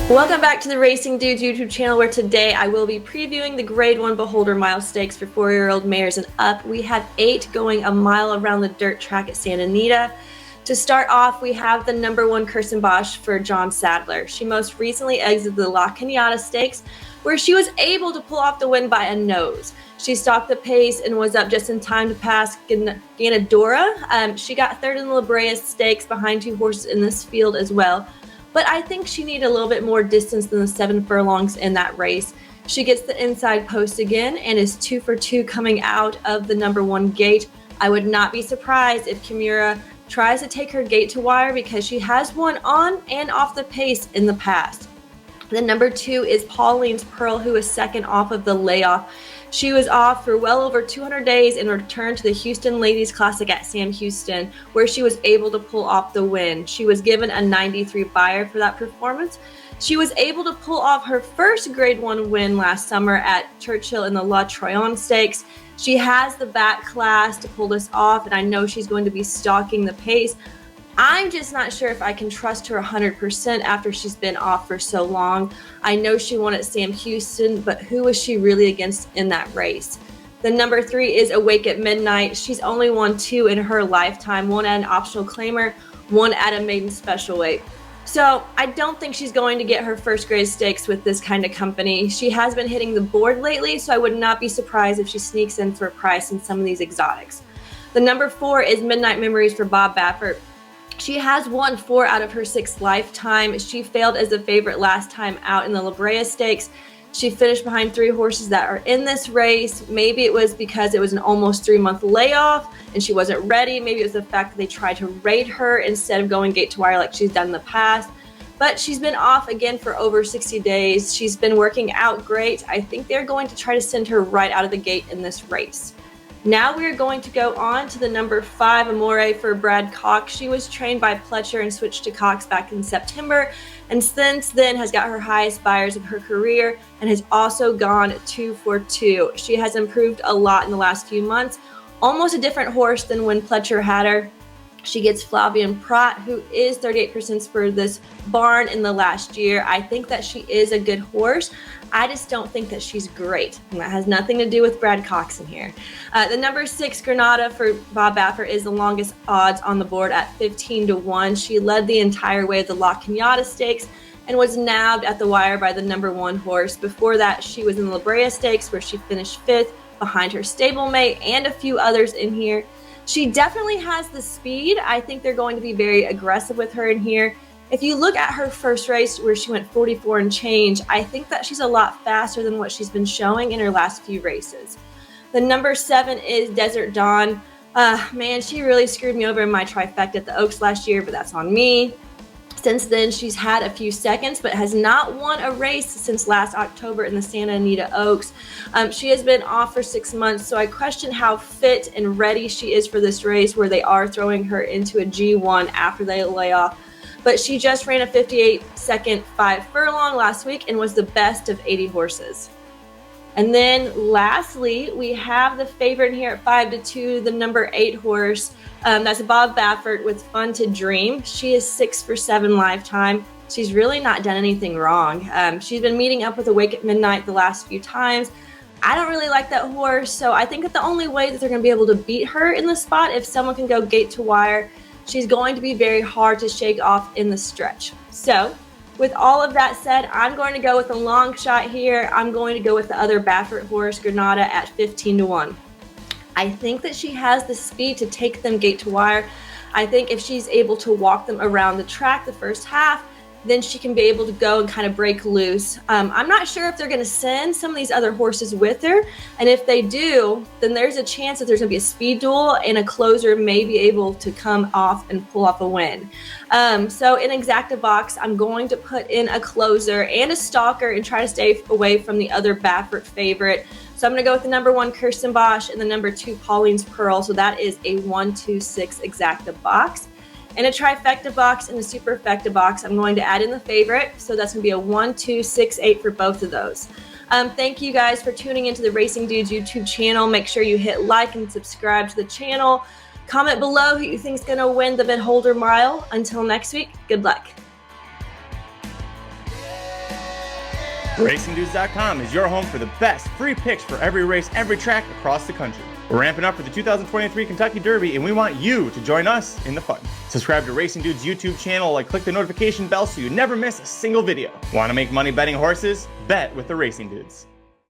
Welcome back to the Racing Dudes YouTube channel, where today I will be previewing the Grade 1 Beholder Mile Stakes for 4-year-old mares and up. We have 8 going a mile around the dirt track at Santa Anita. To start off, we have the number 1 Kirsten Bosch for John Sadler. She most recently exited the La Cañada Stakes, where she was able to pull off the win by a nose. She stopped the pace and was up just in time to pass Ganadora. She got third in the La Brea Stakes behind 2 horses in this field as well. But I think she needed a little bit more distance than the 7 furlongs in that race. She gets the inside post again and is 2 for 2 coming out of the number 1 gate. I would not be surprised if Kimura tries to take her gate to wire, because she has won on and off the pace in the past. The number 2 is Pauline's Pearl, who is second off of the layoff. She was off for well over 200 days and returned to the Houston Ladies Classic at Sam Houston, where she was able to pull off the win. She was given a 93 buyer for that performance. She was able to pull off her first Grade 1 win last summer at Churchill in the La Troyenne Stakes. She has the back class to pull this off, and I know she's going to be stalking the pace. I'm just not sure if I can trust her 100% after she's been off for so long. I know she won at Sam Houston, but who was she really against in that race? The number 3 is Awake at Midnight. She's only won 2 in her lifetime, 1 at an optional claimer, 1 at a maiden special weight. So I don't think she's going to get her first grade stakes with this kind of company. She has been hitting the board lately, so I would not be surprised if she sneaks in for a price in some of these exotics. The number 4 is Midnight Memories for Bob Baffert. She has won 4 out of her 6 lifetime. She failed as a favorite last time out in the La Brea Stakes. She finished behind 3 horses that are in this race. Maybe it was because it was an almost 3-month layoff and she wasn't ready. Maybe it was the fact that they tried to rate her instead of going gate to wire like she's done in the past. But she's been off again for over 60 days. She's been working out great. I think they're going to try to send her right out of the gate in this race. Now we're going to go on to the number 5, Amore for Brad Cox. She was trained by Pletcher and switched to Cox back in September, and since then has got her highest buyers of her career and has also gone 2 for 2. She has improved a lot in the last few months, almost a different horse than when Pletcher had her. She gets Flavian Prat, who is 38% for this barn in the last year. I think that she is a good horse. I just don't think that she's great. And that has nothing to do with Brad Cox in here. The number 6, Granada for Bob Baffert, is the longest odds on the board at 15 to 1. She led the entire way of the La Cañada Stakes and was nabbed at the wire by the number 1 horse. Before that, she was in the La Brea Stakes, where she finished 5th behind her stablemate and a few others in here. She definitely has the speed. I think they're going to be very aggressive with her in here. If you look at her first race, where she went 44 and change, I think that she's a lot faster than what she's been showing in her last few races. The number 7 is Desert Dawn. Man, she really screwed me over in my trifecta at the Oaks last year, but that's on me. Since then, she's had a few seconds, but has not won a race since last October in the Santa Anita Oaks. She has been off for 6 months, so I question how fit and ready she is for this race, where they are throwing her into a G1 after they lay off. But she just ran a 58-second 5 furlong last week and was the best of 80 horses. And then lastly, we have the favorite here at 5 to 2, the number 8 horse. That's Bob Baffert with Fun to Dream. She is 6 for 7 lifetime. She's really not done anything wrong. She's been meeting up with Awake at Midnight the last few times. I don't really like that horse, so I think that the only way that they're going to be able to beat her in the spot, if someone can go gate to wire, she's going to be very hard to shake off in the stretch. So with all of that said, I'm going to go with a long shot here. I'm going to go with the other Baffert horse, Granada, at 15 to 1. I think that she has the speed to take them gate to wire. I think if she's able to walk them around the track the first half, then she can be able to go and kind of break loose. I'm not sure if they're going to send some of these other horses with her. And if they do, then there's a chance that there's going to be a speed duel and a closer may be able to come off and pull off a win. So in Exacta Box, I'm going to put in a closer and a stalker and try to stay away from the other Baffert favorite. So I'm going to go with the number 1 Kirsten Bosch and the number 2 Pauline's Pearl. So that is a 1-2-6 Exacta Box. In a trifecta box and a superfecta box, I'm going to add in the favorite. So that's going to be a 1-2-6-8 for both of those. Thank you guys for tuning into the Racing Dudes YouTube channel. Make sure you hit like and subscribe to the channel. Comment below who you think is going to win the Beholder Mile. Until next week, good luck. RacingDudes.com is your home for the best free picks for every race, every track across the country. We're ramping up for the 2023 Kentucky Derby, and we want you to join us in the fun. Subscribe to Racing Dudes YouTube channel, click the notification bell so you never miss a single video. Want to make money betting horses? Bet with the Racing Dudes.